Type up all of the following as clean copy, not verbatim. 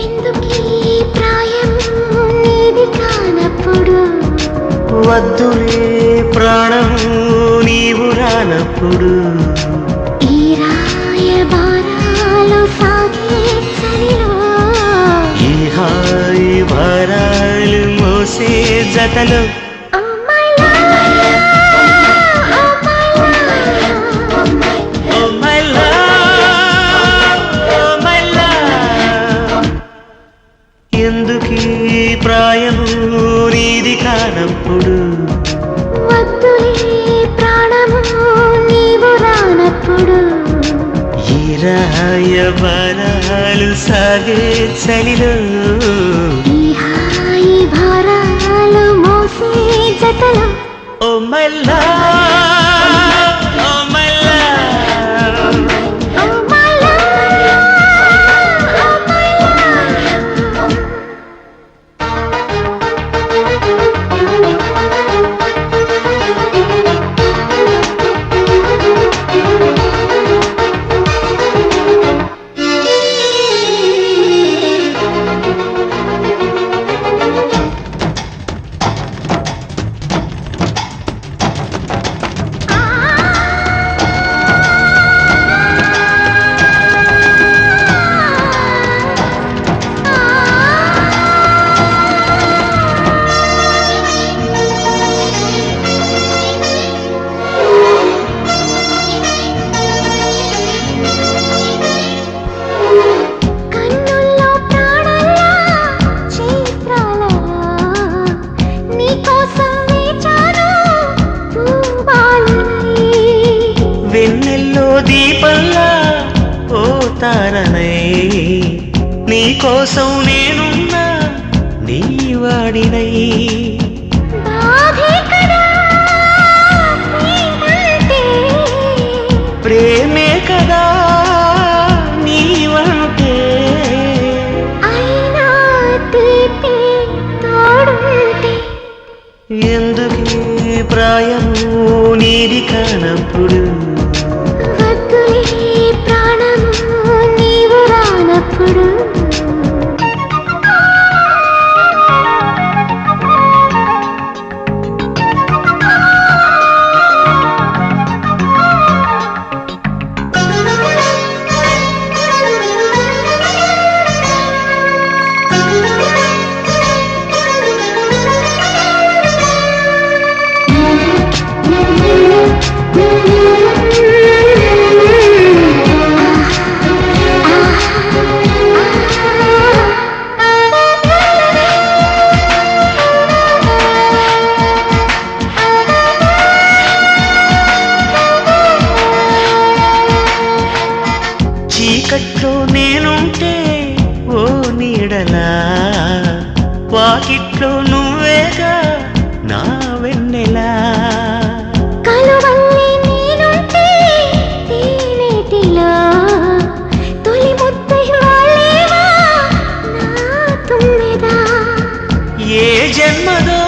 ఎందుకీ ప్రాయం నీది కానప్పుడు వద్దులే ప్రాణం నీవు రానప్పుడు ఈ రాయబారాలు సాగే చలిలో ఈ హాయి భారాలు మోసే జతలో ఎందుకీ ప్రాయము నీది కానప్పుడు వద్దులే ప్రాణము నీవు రానప్పుడు ఈ రాయబారాలు సాగే చలిలో ఈ హాయి భారాలు మోసే జతలో oh my love oh my love oh my love oh my love కన్నుల్లో ప్రాణల్లా చైత్రాలలా నీకోసం వేచాను పూబాలనై వెన్నెల్లో దీపంలా ఓ తారనై నీకోసం నేనున్నా నీ వాడినై బాధే కదా ప్రేమంటే ప్రేమే కదా నీవంటే అయినా తీపి తోడుంటే ఎందుకీ ప్రాయము నీది కానప్పుడు వద్దులే ప్రాణము నీవు రానప్పుడు చీకట్లో నేనుంటే ఓ నీడలా వాకిట్లో నువ్వేగా నా వెన్నెలా కలువల్లి నేనుంటే తేనెటిలో తొలి ముద్దై వాలేవా నా తుమ్మెదా ఏ జన్మదో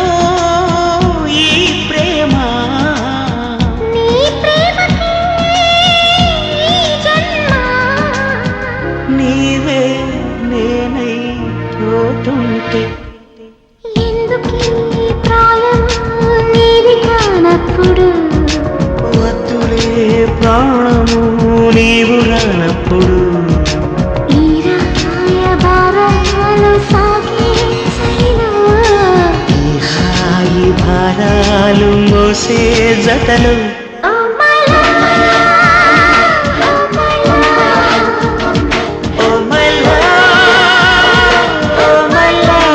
ఈ ప్రేమ నీ ప్రేమకి ఈ జన్మ నీవే నేనై పోతుంటే ఎందుకీ ప్రాయం నీది కానప్పుడు వద్దులే ప్రాణము నీవు రానప్పుడు ఈ రాయబారాలు సాగే చలిలో ఈ హాయి భారాలు మోసే జతలు oh my love oh my love oh my love oh my love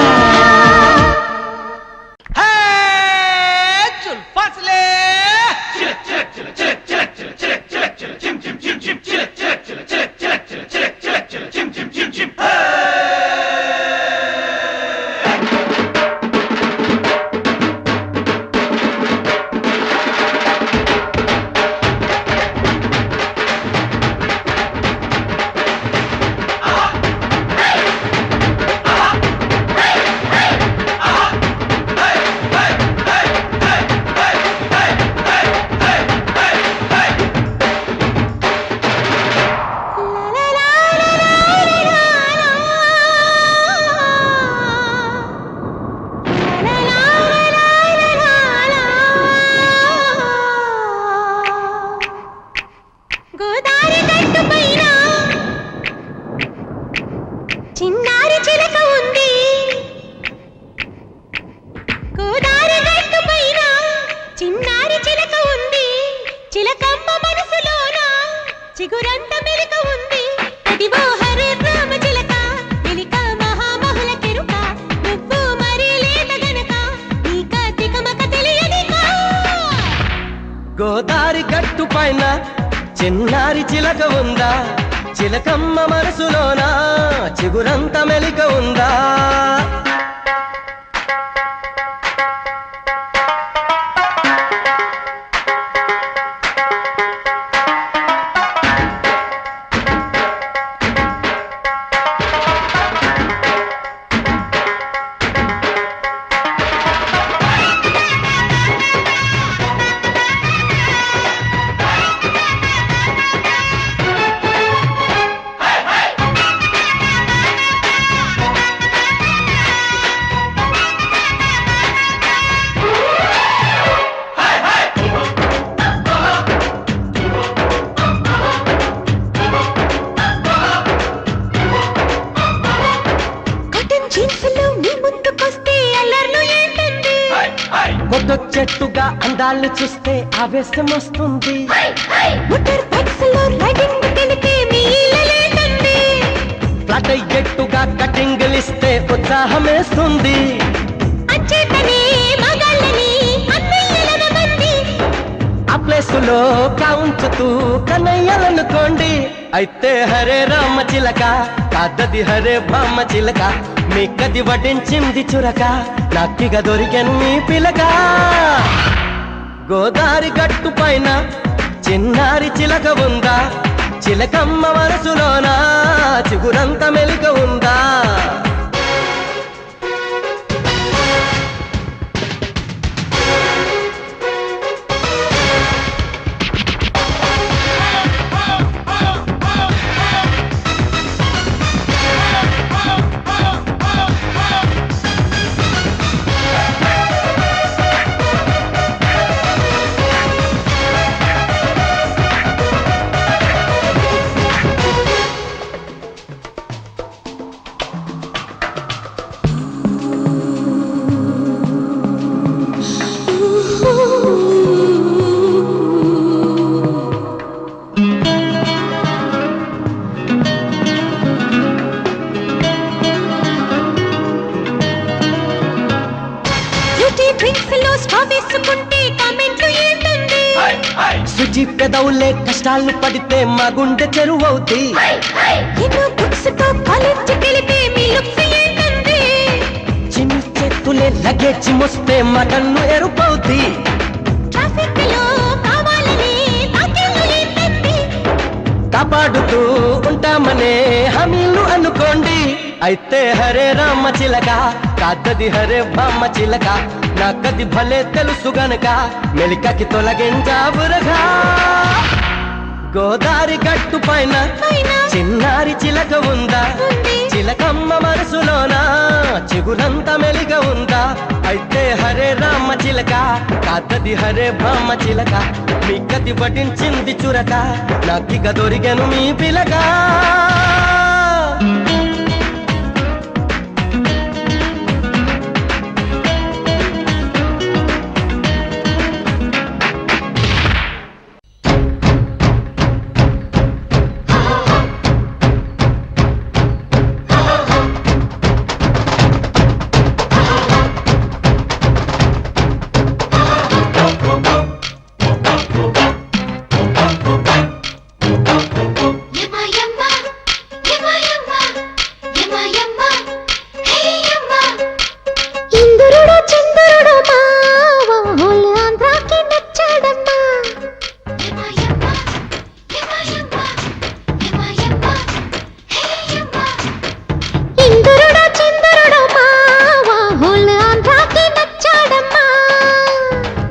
పైన చిన్నారి చిలక ఉందా చిలకమ్మ మనసులోన చిగురంత మెలిక ఉందా చెట్టుగా అందాలు చూస్తే ఆవేశం వస్తుంది ఫ్లాట్ ఎట్టుగా కటింగ్ ఇస్తే ఉత్సాహం వేస్తుంది ఆ ప్లేసులో కాంచుతూ కన్నయ్యాలనుకోండి అయితే హరే రామ చిలక కాదది హరే బామ్మ చిలక మీకది వడ్డించింది చురక నాకిగ దొరికెను మీ పిలక గోదారి గట్టు పైన చిన్నారి చిలక ఉందా చిలకమ్మ మనసులోన చిగురంత మెలిక ఉందా సుజి పెదవులే కష్టాలు పడితే మా గుండె చెరువవుతి చిన్ని చేతులే లగేజ్ మోస్తే మా కన్ను ఎరుపవుతి కాపాడుతూ ఉంటామనే హామీలు అనుకోండి అయితే హరే రామ చిలక కాదది హరే బామ్మ చిలక నాకది భలే తెలుసు గనక మెలికకి తొలగించావురగా గోదారి గట్టు పైన చిన్నారి చిలక ఉందా చిలకమ్మ మనసులోన చిగురంత మెలిక ఉందా అయితే హరే రామ చిలక కాదది హరే బామ్మ చిలక మీకది వడ్డించింది చురక నాకిగ దొరికెను మీ పిలక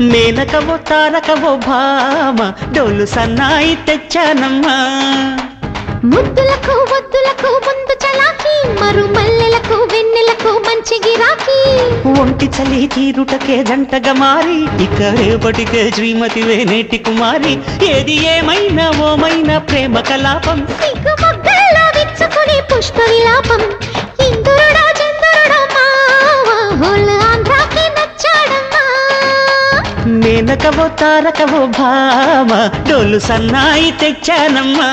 మేనకవో తారకవో భామ డోలు సన్నాయి తెచ్చానమ్మా ముద్దులకు వద్దులకు ముందు చలాకి మరు మల్లెలకు వెన్నెలకు మంచి గిరాకీ ఒంటి చలి తీరుటకే జంటగా మారి ఇక రేపటికే శ్రీమతివే నేటి కుమారి ఏది ఏమైనా ఓమైనా ప్రేమ కలాపం సిగ్గు మొగ్గల్లో విచ్చుకునే పుష్ప విలాపం ఇందురుడా చంద్రుడా మావా హోల్ ఆంధ్రాకి నచ్చాడమ్మా మేనకవో తారకవో భామ డోలు సన్నాయి తెచ్చానమ్మా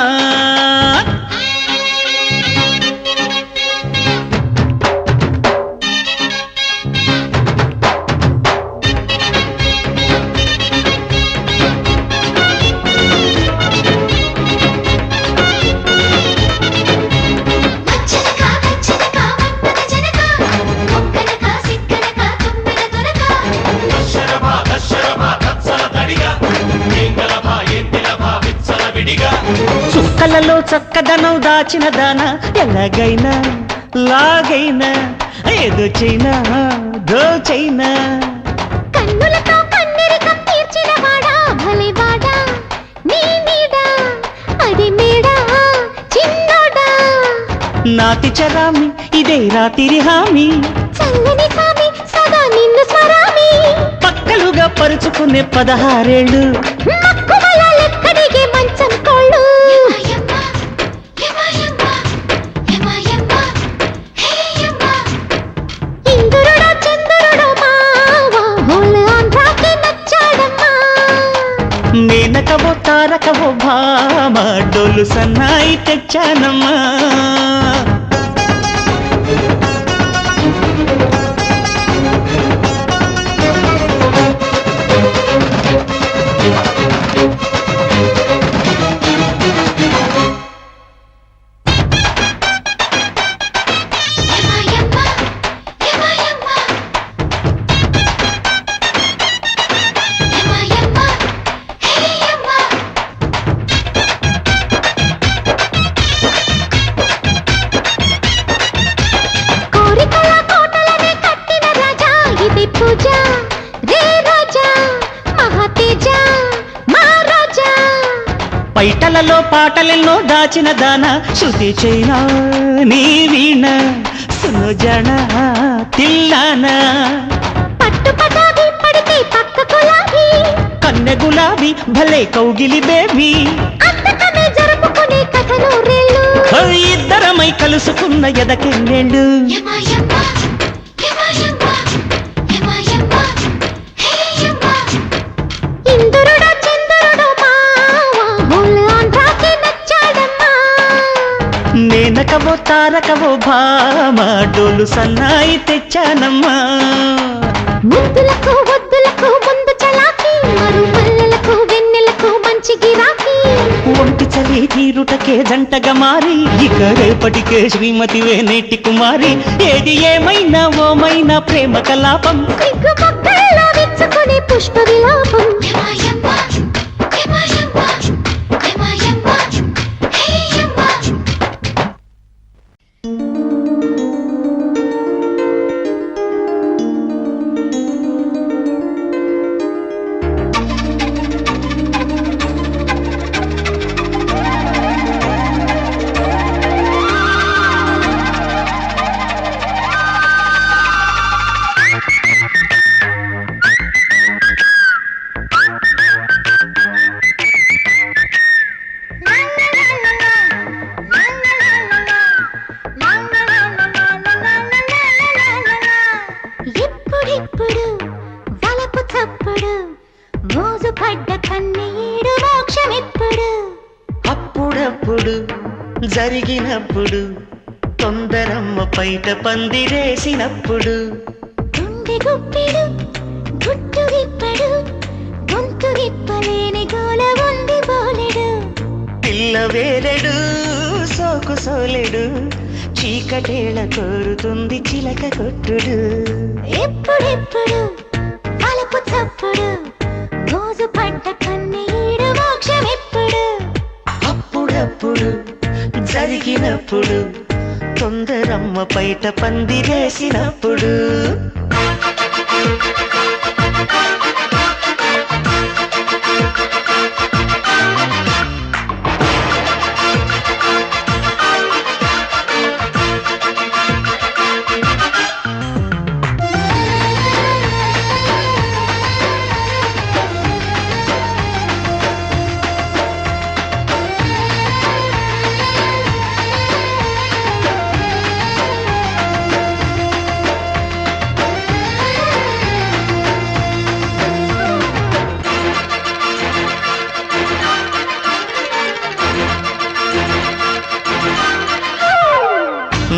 కళలలో చక్కదనం దాచిన దాన ఎలాగైనా లాగైనా ఏదో చైనా దోచైనా కన్నులతో కన్నెరికం తీర్చిన వాడా భలేవాడా నీ నీడా అది మేడా చిన్నోడా నాతి చరామి ఇదే రాతిరి హామీ చల్లని సామి సదా నిన్ను స్వరామి పక్కలుగా పరుచుకునే 16 ఏళ్ళు మక్కువల లెక్కడిగే మంచం కోళ్ళు ఇంద్రుడా చంద్రుడు మావా హోల్ ఆంధ్రాకి నచ్చాడమ్మా మేనకవో తారకవో భామ డోలు సన్నాయి తెచ్చానమ్మా పైటలలో పాటలెన్నో దాచిన దాన శృతి చైనా నీ వీణ సునుజన తిల్లాన పట్టు పటాది పడితే పక్క గులాబీ కన్నె గులాబీ భలే కౌగిలి బేబీ అంతకమే జరుపుకునే కథలు రేళ్ళు ఇద్దరమై కలుసుకున్న ఎదకెళ్ళేళ్ళు ఇంద్రుడా చంద్రుడు మావా హోల్ ఆంధ్రాకి నచ్చాడమ్మా మేనకవో తారకవో భామ డోలు సన్నాయి తెచ్చానమ్మా ముద్దులకు వద్దులకు ముందు చలాకి మరు మల్లెలకు వెన్నెలకు మంచి గిరాకీ ఒంటి చలి తీరుటకే జంటగా మారి ఇక రేపటికే శ్రీమతివే నేటి కుమారి ఏది ఏమైనా ఓమైనా ప్రేమ కలాపం సిగ్గు మొక్కల్లో విచ్చుకునే పుష్ప విలాపం ఎప్పుడెప్పుడు వలపు చప్పుడు మోజు పడ్డ కన్నీడు మోక్షమెప్పుడు అప్పుడప్పుడు జరిగినప్పుడు తొందరమ్మ పైట పందిరేసినప్పుడు గుండె గుప్పెడు గుట్టు విప్పడు గొంతు విప్పలేని గోల ఉంది బోలెడు పిల్ల వేలెడు సోకు సోలెడు చీకటేళ కోరుతుంది చిలక కొట్టుడు ఎప్పుడెప్పుడు వలపు చప్పుడు మోజు పడ్డ కన్నీడు మోక్షమెప్పుడు అప్పుడప్పుడు జరిగినప్పుడు తొందరమ్మ పైట పందిరేసినప్పుడు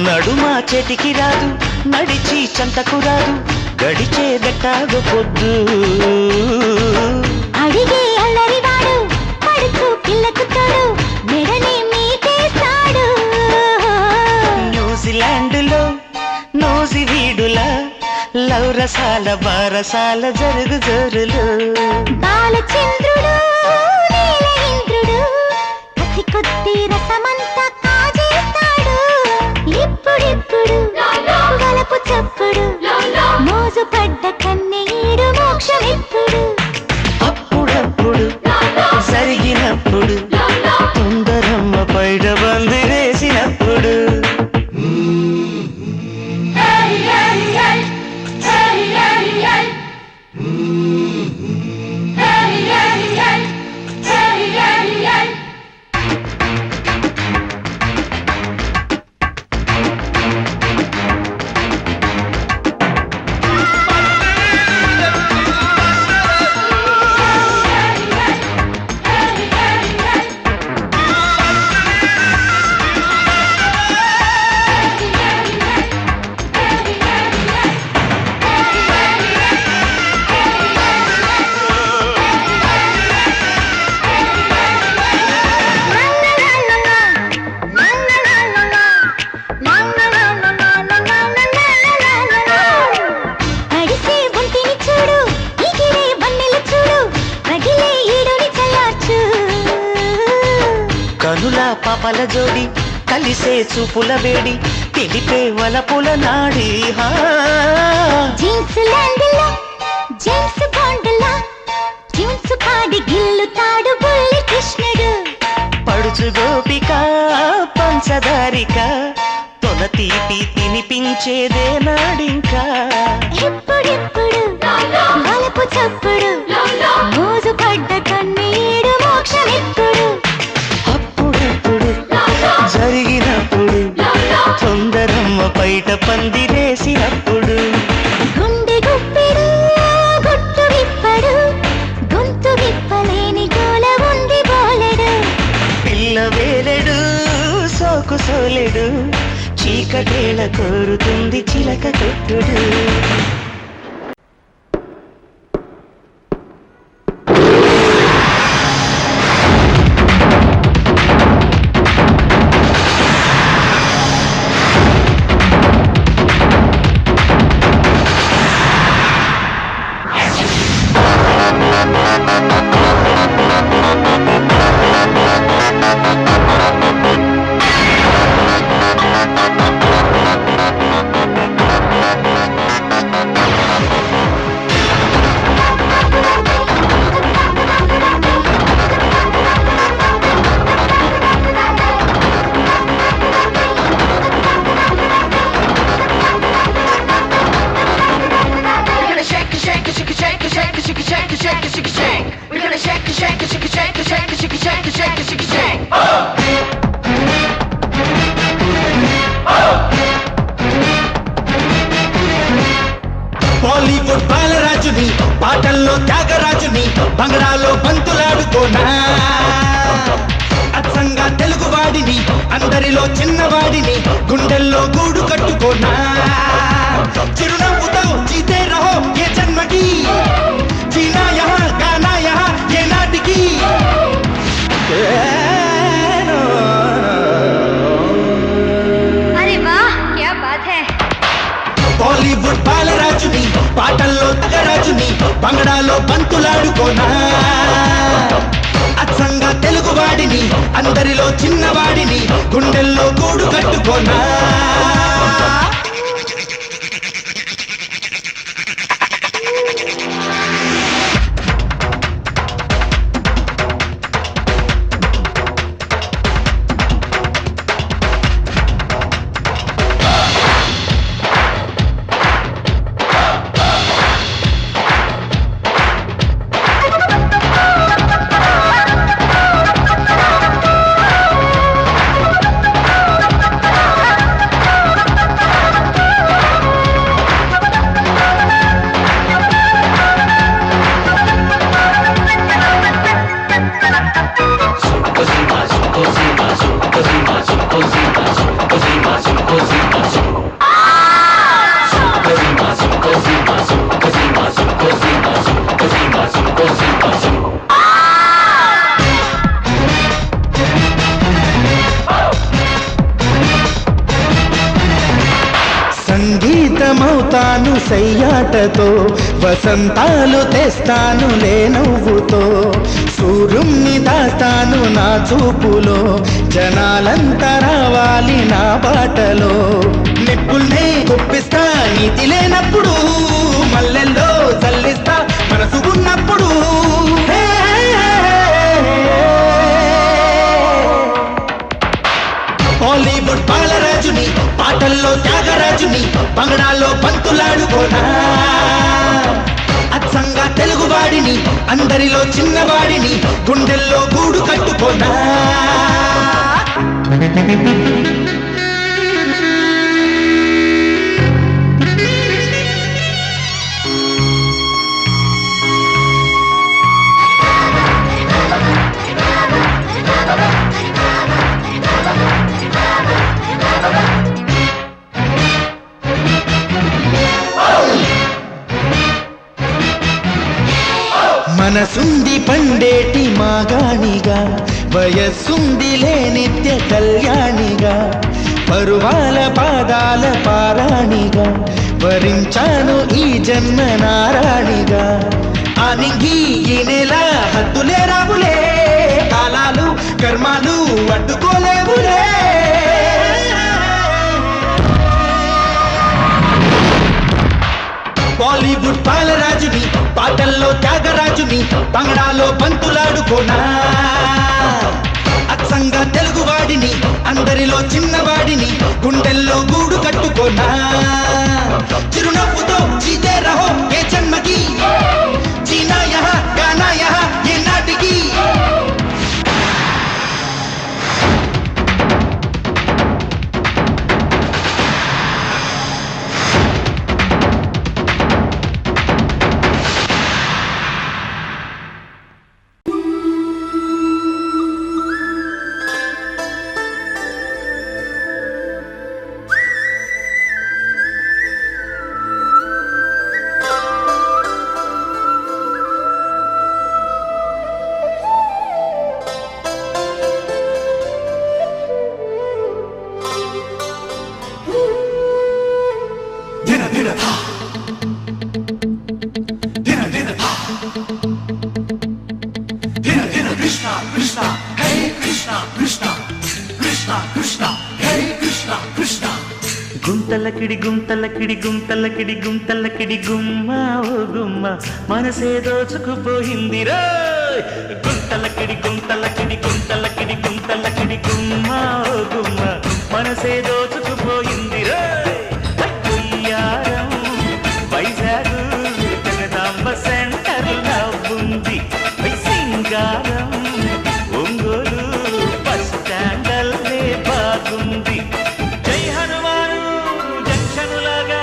నడుమా చేతికి రాదు నడిచి చంతకు రాదు గడిచే గట్టాగు పొద్దు అడిగే అల్లరివాడు పడుకు పిల్లకు తోడు మెడని మీటేస్తాడు న్యూజిలాండ్లో నోసి వీడులా లవ్ రసాల బారసాల జరుగు జరులు బాలచంద్రుడు నీల ఇంద్రుడు కథిక కొద్ది రసమంతా కాజేస్తాడు ఇప్పుడిప్పుడు గలపు చప్పుడు మోజు పడ్డ కన్నీడు మోక్షమిప్పుడు అప్పుడప్పుడు జరిగినప్పుడు తొందరమ్మ పైట బందిరేసినప్పుడు కనులా పాపల జోడి కలిసే చూపుల వేడి తెలిపే వలపుల నాడి జీన్స్ ల్యాండ్లా జేమ్స్ బాండ్లా ట్యూన్స్ పాడి గిల్లుతాడు బుల్లి కృష్ణుడు పడుచు గోపిక పంచదారిక తొల తీపి తినిపించేదే నాడింకా ఇప్పుడిప్పుడు గలపు చప్పుడు మోజు పడ్డ కన్నీడు మోక్షమిప్పుడు అప్పుడప్పుడు జరిగినప్పుడు తొందరమ్మ బయట పందిరేసినప్పుడు గుండె గుప్పెడు గుట్టు విప్పడు గొంతు విప్పలేని గోల ఉంది బోలెడు పిల్ల వేలెడు సోకు సోలెడు చీకటేళ కోరుతుంది చిలక కొట్టుడు బాలీవుడ్ బాలరాజుని పాటల్లో త్యాగరాజుని బంగ్లాలో బంతులాడుకోనా అచ్చంగా తెలుగువాడిని అందరిలో చిన్నవాడిని గుండెల్లో గూడు కట్టుకోనా చిరునవ్వుతో జీతే రహో ఏ జన్మకి జీనా యహా గానా యహా ఏ నాటికి అరే వాహ్ క్యా బాత్ హై బాలీవుడ్ బాలరాజుని పాటల్లో త్యాగరాజుని బంగ్లాలో బంతులాడుకోనా అచ్చంగా తెలుగువాడిని అందరిలో చిన్నవాడిని గుండెల్లో గూడు కట్టుకోనా సంగీతమవుతాను సయ్యాటతో వసంతాలు తెస్తాను లే నవ్వుతో సూర్యుణ్ణి దాస్తాను నా చూపులో, జనాలంతా రావాలి నా బాటలో. నిప్పుల్నే గుప్పిస్తా నీతి లేనప్పుడు, మల్లెల్లో చల్లిస్తా మనసు ఉన్నప్పుడు. బాలీవుడ్ బాలరాజుని, పాటల్లో త్యాగరాజుని, బంగళాల్లో బంతులాడుకోనా. అచ్చంగా తెలుగువాడిని, అందరిలో చిన్నవాడిని, గుండెల్లో గూడు కట్టుకోనా. మనసుంది పండేటి మాగాణిగా, వయస్సుందిలే నిత్య కళ్యాణిగా, పరువాల పాదాల పారాణిగా, వరించాను ఈ జన్మ నారాణిగా. ఆనింగి ఈ నెల హద్దులే రావులే, కాలాలు కర్మాలు అడ్డుకోలేవులే. బాలీవుడ్ బాలరాజుని, పాటల్లో త్యాగరాజుని, బంగళాలో బంతులాడుకోనా. అచ్చంగా తెలుగువాడిని, అందరిలో చిన్నవాడిని, గుండెల్లో గూడు కట్టుకోనా. చిరునవ్వుతో జీతే రహో ఏ జన్మకి, జీనా యహా గానా యహా ఏ నాటికి. గుంతలకిడి గుంతలకిడి గుంతలకిడి గుంతలకిడి గుమ్మ ఓ గుమ్మ, మనసే దోచుకుపోయిందిరా. గుంతలకిడి గుంతలకిడి గుంతలకిడి గుంతలకిడి గుమ్మ ఓ గుమ్మ, మనసే దోచుకుపోయిందిరా. ఉయ్యారం వైజాగ్ జగదాంబ సెంటర్ నవ్వుంది, సింగారం ఒంగోలు బస్ స్టాండల్లే బాగుంది. జై హనుమాను జంక్షనులాగా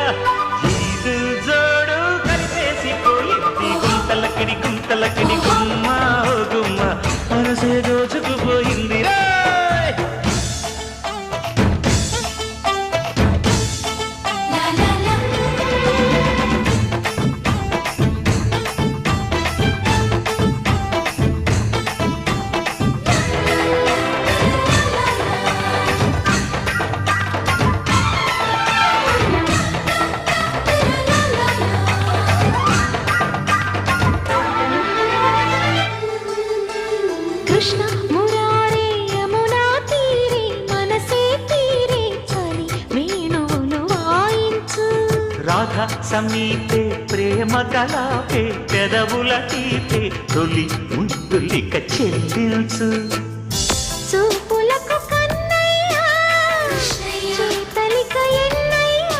ఈదు జోడు కలిసేసిపోయింది. గుంతలకిడి గుంతలకిడి గుమ్మ ఓ గుమ్మ, మనసే దోచుకుపోయిందిరా. కృష్ణ మురారే యమునా తీరే, మనసే తీరే చలి వేణువులు వాయించు. రాధ సమీపే ప్రేమ కలాపే, పెదవుల తీపే తొలి ముద్దులిక చెల్లించు. చూపులకు కన్నయ్య, చేతలిక ఎన్నయ్య.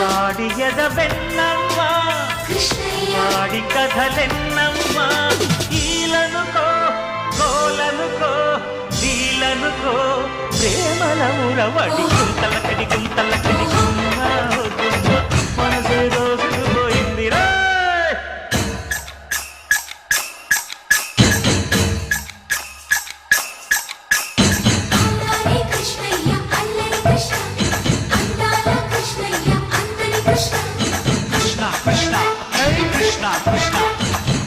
వాడి ఎదవెన్నమ్మా, వాడి కథలెన్నమ్మా. ఈలనుకో గోలనుకో నీలనుకో, ప్రేమల ఉరవడి. గుంతలకడి గుంతలకడి గుమ్మ ఓ గుమ్మ, మనసే దోచుకుపోయిందిరా. కృష్ణయ్య అల్లరి కృష్ణ, అందాల కృష్ణయ్య అందరి కృష్ణ. కృష్ణ కృష్ణ హే కృష్ణ కృష్ణ.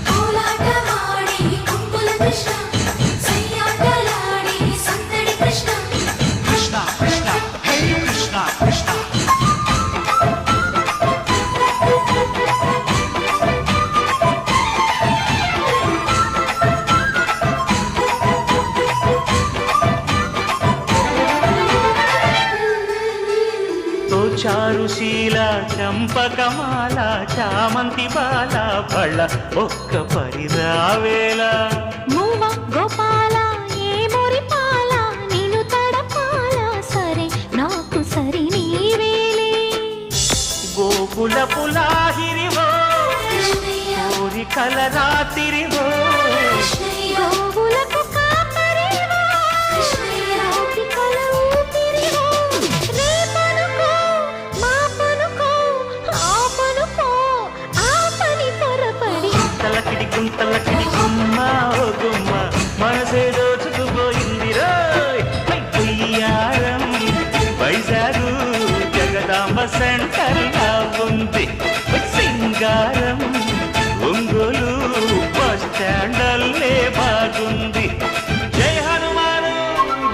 కోలాటమాడే కొంగుల కృష్ణ, సయ్యాటలాడే సందడి కృష్ణ. కృష్ణ కృష్ణ హే కృష్ణ కృష్ణ. ఓ చారుశీల చంపకమాల చామంతి బాల పళ్ళ ఒక్క పరిరావేళ మూవ గోపాల ఏ మురిపాల నిన్ను తడపాల సరే నాకు సరి నీవేలే గోకుల పులాహిరివో కోరికల రాత్రివో గోవులకు కాపరివో రాతికల ఊపిరివో రేపనుకో మాపనుకో ఆపనుకో ఆపని త్వరపడి గుంతలకిడి గుమ్మ ఓ గుమ్మ మనసే దోచుకుపోయింది రోయ్యారం వైజాగు జగదాంబ సెంటర్ లా ఉంది సింగారం ఒంగోలు బస్ స్టాండల్లే బాగుంది జై హనుమాను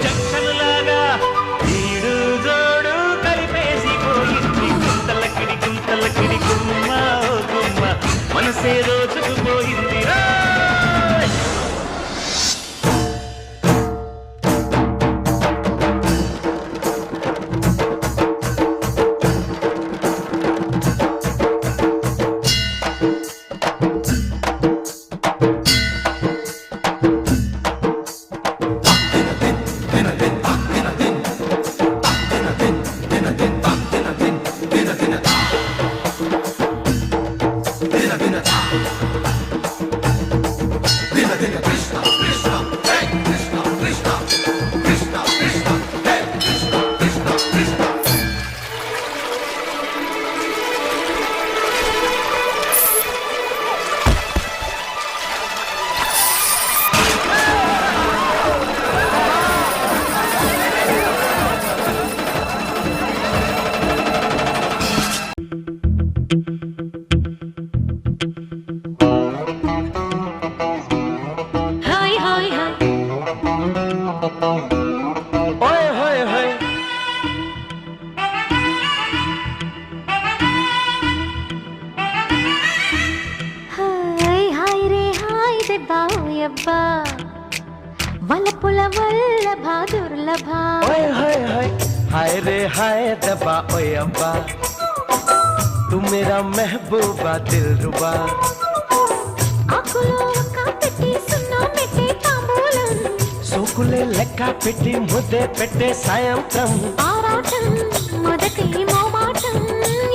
జంక్షన్ లాగా ఈడు జోడు కలిపేసిపోయింది గుంతలకిడి గుమ్మ ఓ గుమ్మ మనసే దోచుకుపోయింది హాయ్ హాయ్ హాయ్ ఓయ్ హోయ్ హోయ్ హాయ్ హాయ్ రే హాయ్ దెబ్బా ఓయబ్బా వలపుల వల్లభ దుర్లభ ఓయ్ హోయ్ హోయ్ हाय रे हाय दबा ओए अब्बा तू मेरा महबूबा दिलरुबा ఆకులో ఒక్క పెట్టి సున్నా మెట్టి తాంబూలం సోకులే లెక్క పెట్టి ముద్దే పెట్టే సాయంత్రం ఆరాటం మొదటి మోమాటం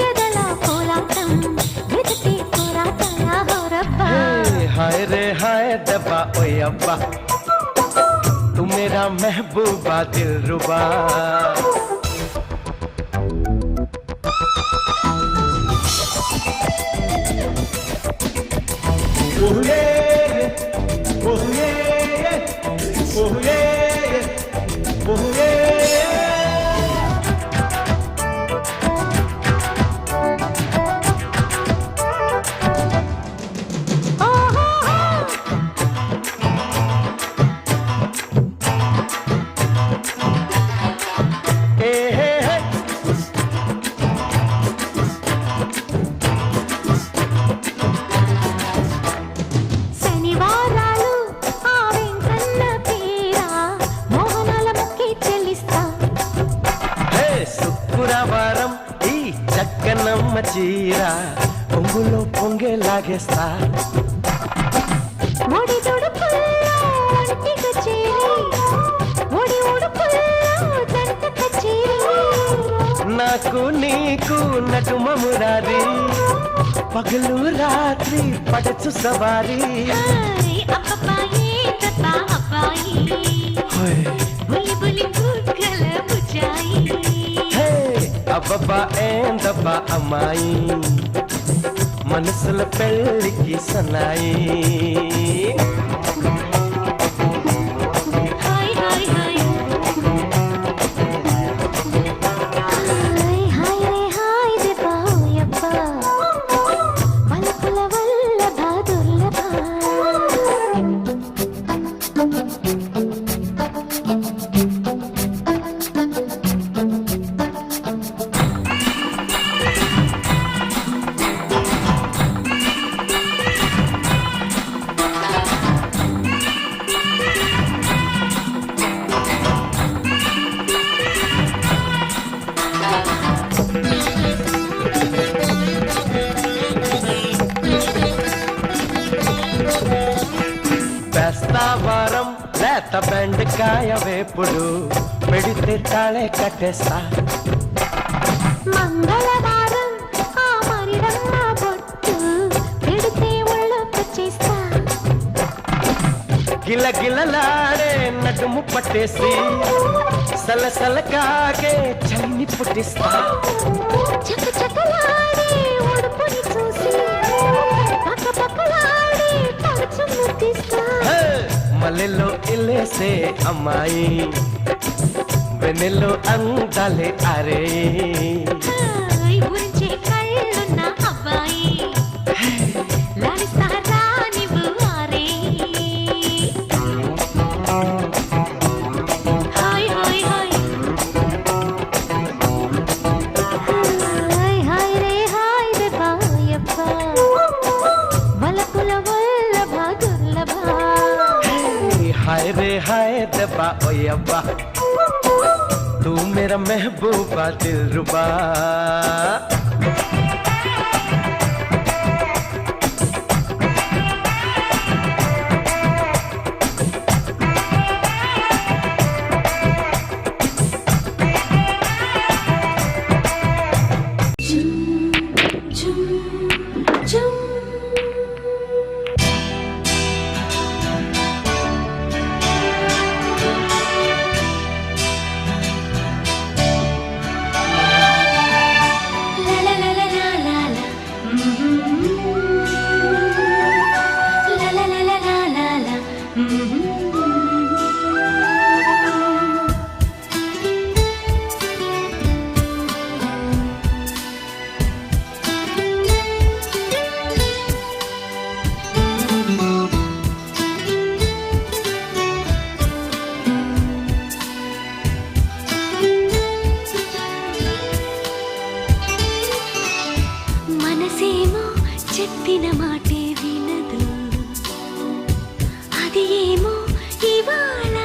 ఎదల కోలాటం ఎదుటి కోరాటల హోరబ్బ हाय रे हाय दबा ओए अब्बा तू मेरा महबूबा दिलरुबा Oh yeah, oh yeah, oh yeah, oh yeah. శనివారాలు ఆ వెంకన్న పేరా మోహనాల మొక్కి చెల్లిస్తా హే శుక్రవారం ఈ చక్కనమ్మ చీర పొంగులో పొంగే లాగేస్తా ఒడి దుడుపుల్లో ఒంటిగా చేరి ఒడి ఉడుపుల్లో జంట కచేరి నాకు నీకు నటుమ మురారి పగలు రాత్రి పడచు సవారీ హాయ్ అబ్బాయి దబ్బా అబ్బాయి హోయ్ బులి బులి బుగ్గల బుజాయి హే అబ్బబ్బా ఏందబ్బా అమ్మాయి మనసుల పెళ్ళికి సన్నాయి హాయ్ హాయ్ హాయ్ హాయ్ హాయ్ రే హాయ్ దెబ్బా ఓయబ్బా వలపుల వల్లభ దుర్లభ లేత బెండకాయ వేపుడు పెడితే తాళే కట్టేస్తా. మంగళవారం ఆ మరిడమ్మ బొట్టు పెడితే ఒళ్ళొకొచ్చేస్తా. గిలగిలలాడే నడుము పట్టేసి సలసల కాగే చలిని పుట్టిస్తా. చకచకలాడే ఉడుపుని చూసి పక్కపక్కలాడే పరచు ముద్దిస్తా. మల్లెల్లో ఇల్లేసే అమ్మాయి వెన్నెల్లో అందాలే అరే. గురించే కళ్ళున్న అబ్బాయి లాలిస్తారా నీవు ఆరే. హాయ్ హాయ్ హాయ్ హాయ్ హాయ్ రే హాయ్ రే బాయప్ప వలపుల వల్లభ దుర్లభ. हाय रे हाय दबा ओ यब्बा तू मेरा महबूबा दिलरुबा. మనసేమో చెప్పిన మాటే వినదు, అది ఏమో ఇవాళ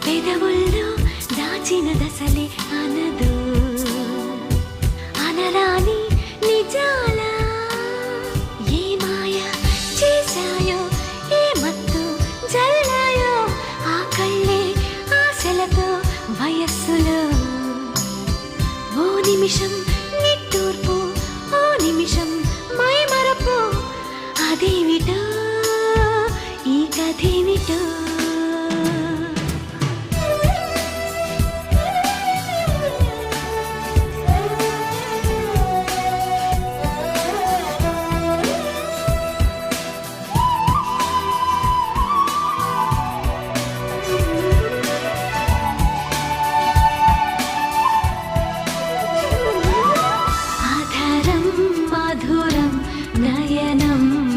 పెదవుల్లో దాచిన దశలే అనదు. అనరాని నిజాల ఏ మాయ చేశాయో ఏ మత్తు జల్లాయో ఆ కళ్ళే ఆశలతో వయస్సులో. ఓ నిమిషం నిట్టూర్పు ఓ నిమిషం మైమరపు అదేమిటో ఈ కథేమిటో.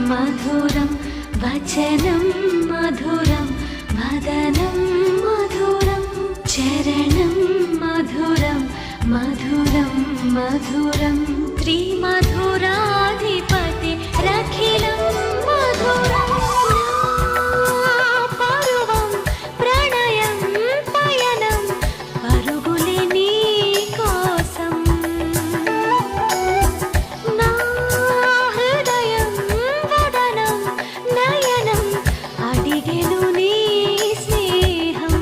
మధురం వచనం మధురం వదనం మధురం చరణం మధురం మధురం మధురం త్రిమధురాధిపతి రఖిలం మధురం. పరువం ప్రణయం పయనం పరుగులే నీ కోసం. నా హృదయం వదనం నయనం అడిగెను నీ స్నేహం.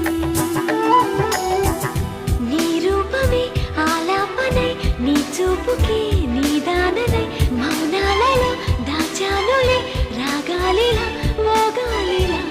నీ రూపమే ఆలాపనై నీ చూపుకి నీ దాననై మౌనాలలో దాచానులే రాగాలిలా మోగాలిలా.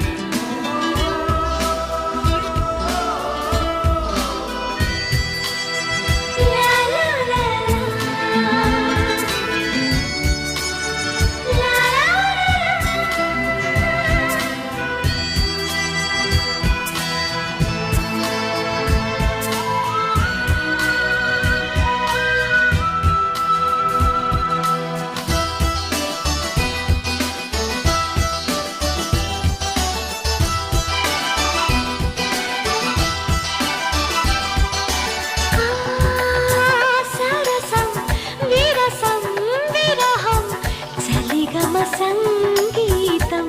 సంగీతం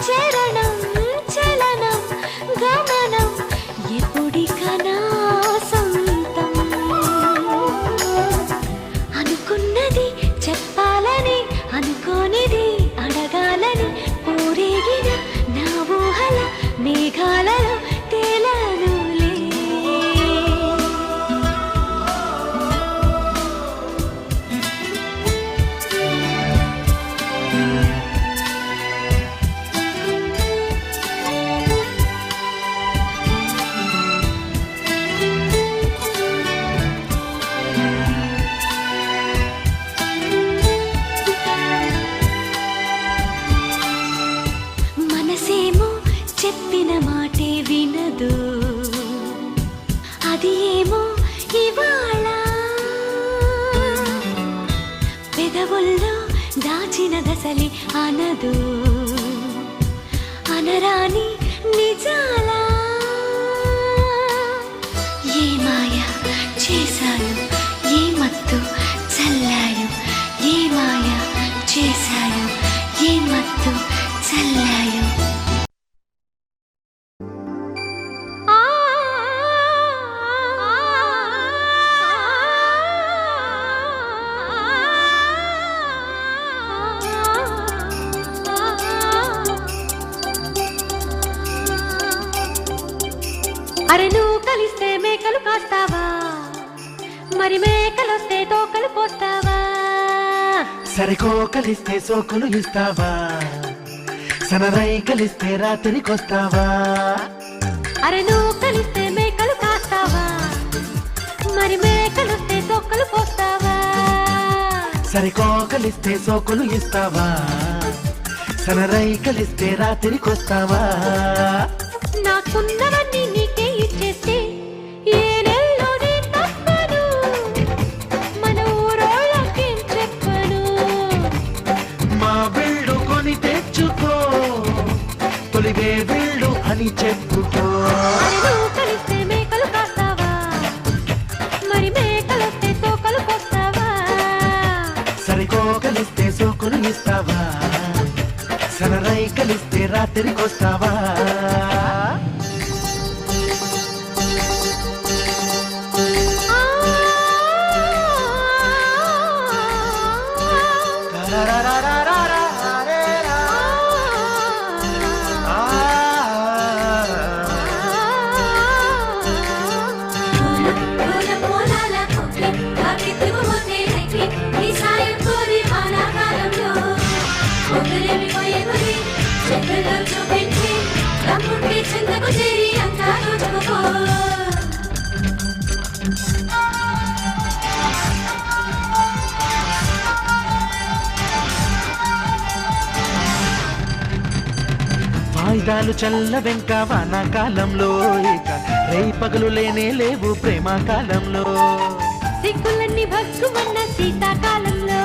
చరణం చలనం గమనం ఎప్పుడికనా సొంతం. అనుకున్నది చెప్పాలని అనుకోని అరే నువ్వు కలిస్తే మేకలు కాస్తావా, మరి మేకలొస్తే తోకలు పోస్తావా? సరికో కలిస్తే సోకులు ఇస్తావా, సనరై కలిస్తే రాత్రికొస్తావా? అరే నువ్వు కలిస్తే మేకలు కాస్తావా, మరి మేకలొస్తే తోకలు పోస్తావా? సరికో కలిస్తే సోకులు ఇస్తావా, సనరై కలిస్తే రాత్రికొస్తావా? నాకున్నవన్నీ నీకే ఇచ్చేస్తే ఏ నెలలో నీ తప్పను, మన ఊరోళ్ళకేం చెప్పను? మా బిల్డు కొని తెచ్చుకో, తొలివే బిల్డు అని చెప్పుకో. అరే నువ్వు కలిస్తే మేకలు కాస్తావా, మరి మేకలొస్తే తోకలు పోస్తావా? సరికో కలిస్తే సోకులు ఇస్తావా, సనరై కలిస్తే రాత్రికొస్తావా? వాయిదాలు చల్ల వెంక వానాకాలంలో, ఇక రేయి పగలు లేనే లేవు ప్రేమకాలంలో. సిగ్గులన్నీ భగ్గుమన్న శీతాకాలంలో,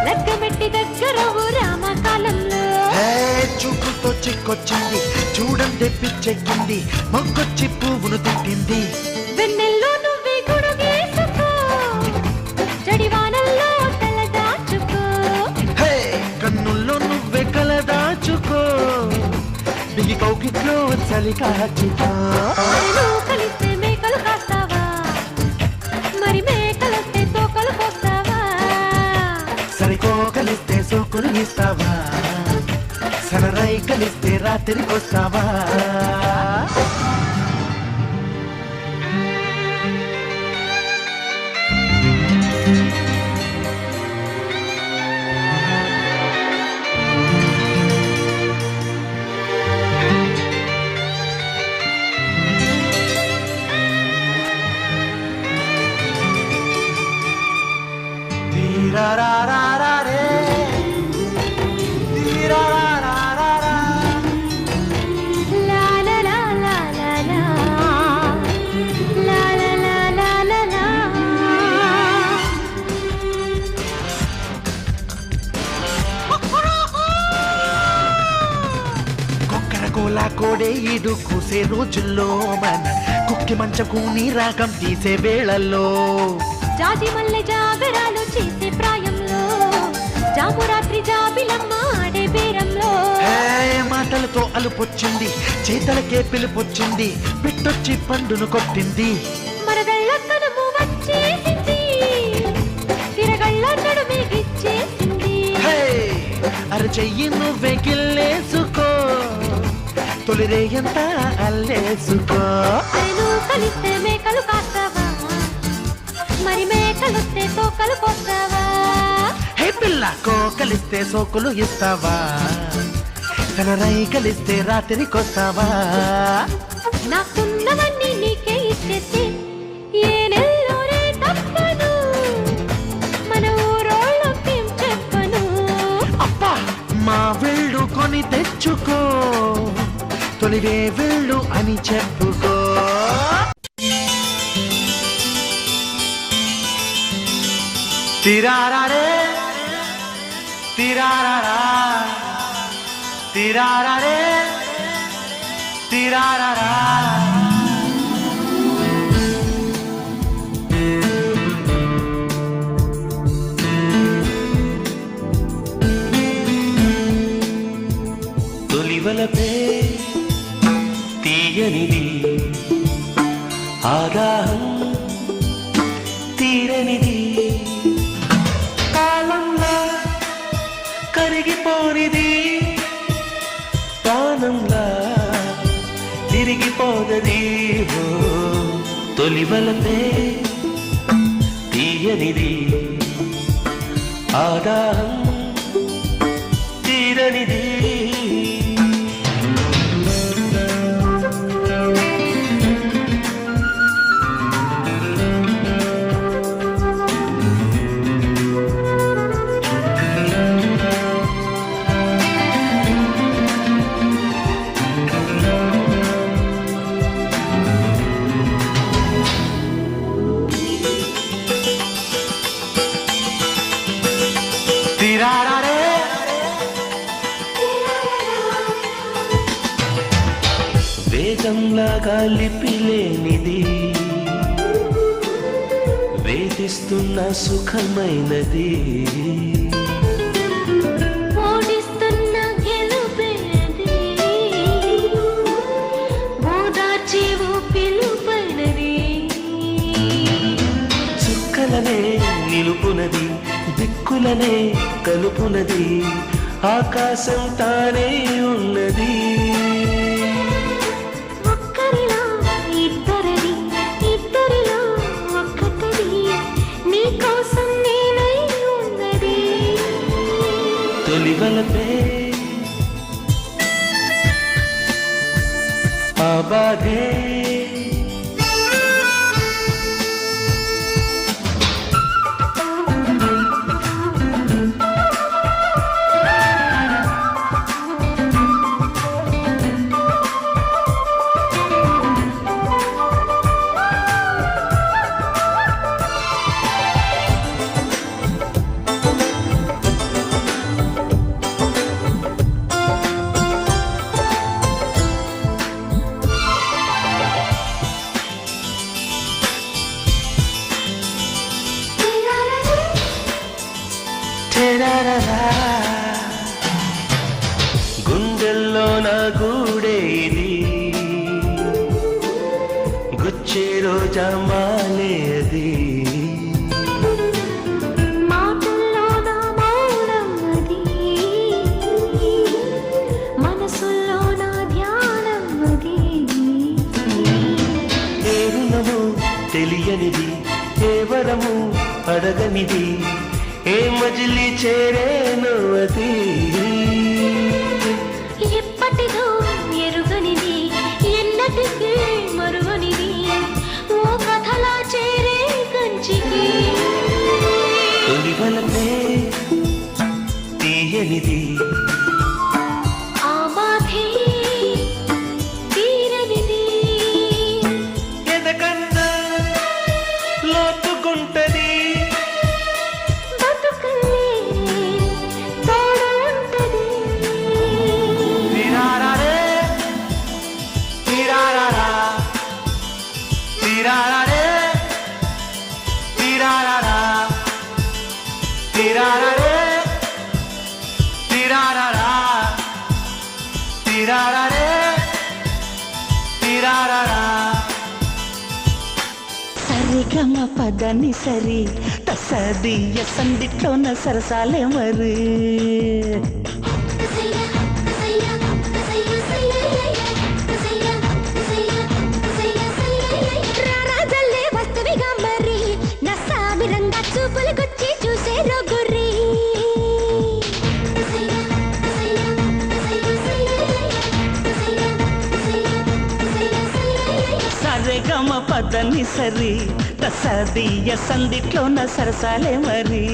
లగ్గమెట్టి దగ్గరవు రామకాలంలో. చూపుతో చిక్కొచ్చింది చూడండి పిచ్చెక్కింది, మొగ్గొచ్చి పువ్వును తిట్టింది. వెన్నెల్లో నువ్వే గుడుగేసుకో, జడివానల్లో తల దాచుకో. కన్నుల్లో నువ్వే కల దాచుకో, బిగి కౌకిట్లో చలి కాచుకో. నువ్వు కలిస్తే మేకలు కాస్తావా, మరి మేకలొస్తే తోకలు పోస్తావా? సరికో కలిస్తే సోకులు ఇస్తావా, సనరై కలిస్తే రాత్రికొస్తావా? లా లా లా లా లా లా. లా లా లా లా లా లా. కొక్కరకోలా కోడే ఈడు కూసే రోజుల్లో, మన కుక్కి మంచకు నీ రాగం తీసే వేళల్లో. జాజి మల్లె జాగరాలు చేసే ప్రాయంలో, జామురాత్రి జాబిలమ్మ ఆడే బేరంలో. మాటలతో అలుపొచ్చింది, చేతలకే పిలుపొచ్చింది, పిట్టొచ్చి పండును కొట్టింది. మరదళ్ళ కనుము వచ్చేసింది, తిరగళ్ళ నడుమే గిచ్చేసింది. అరచెయ్యి నువ్వే గిల్లేసుకో, తొలిరేయంతా అల్లేసుకో. అరే నువ్వు కలిస్తే మేకలు కాస్తావా, మరి మేకలొస్తే తోకలు పోస్తావా? హే పిల్లాకో కలిస్తే సోకులు ఇస్తావా, సనరై కలిస్తే రాత్రికొస్తావా? నాకున్నవన్నీ నీకే ఇచ్చేస్తే ఏ నెలలోనే తప్పను, మన ఊరోళ్ళకేం చెప్పను? అబ్బా మా వెళ్ళు కొని తెచ్చుకో, తొలివే వెళ్ళు అని చెప్పుకో. తిరారే తిరారా తిరారే తిరారా. తొలివలపే తీయనిది, ఆదాహం తీరనిది, కాలంలా కరిగిపోనిది, ప్రాణంలా తిరిగిపోద ఉన్నది ఓ తొలివలపే తీయనిది ఆదాహం తీరనిది వేదంలాగా లిపిలేనిది వేధిస్తున్న సుఖమైనది ఓడిస్తున్న గెలుపైనది ఓదార్చేవు పిలుపైనది చుక్కలనే నిలుపునది దిక్కులనే కలుపునది ఆకాశం తానే ఉన్నది ఒక్కరిలో ఇద్దరిది ఇద్దరిలో ఒక్కటిది నీ కోసం నేనై ఉన్నది తొలివలపే ఆ బాధే గుండెల్లో నా గూడే ఇది గుచ్చే రోజా మాలే అది మాటల్లో నా మౌనం అది మనసుల్లో నా ధ్యానం అది ఏ రుణము తెలియనిది ఏ వరము అడగనిది ఏ మజిలీ చేరేను అది ఎప్పటిదో ఎరుగనిది ఎన్నటికీ మరువనిది ఓ కథలా చేరే కంచికి తొలివలపే తీయనిది ఆ బాధే తీరనిది ఎదకన్నా లోతుకుంటది బతుకలే తోడు ఉంటది తిరారే తిరారా తిరారే తిరారా తిరారే తిరారా తిరారే తిరారా సరిగమ పదని సరి తసదియ సందిట్లోన సరసాలే మరి రారాజల్లే వస్తువిగా మరి నా సామిరంగా చూపులు గుచ్చి చూసే రొగురి సరిగమ పదని సరి తసదియ సందిట్లోన సరసాలే మరి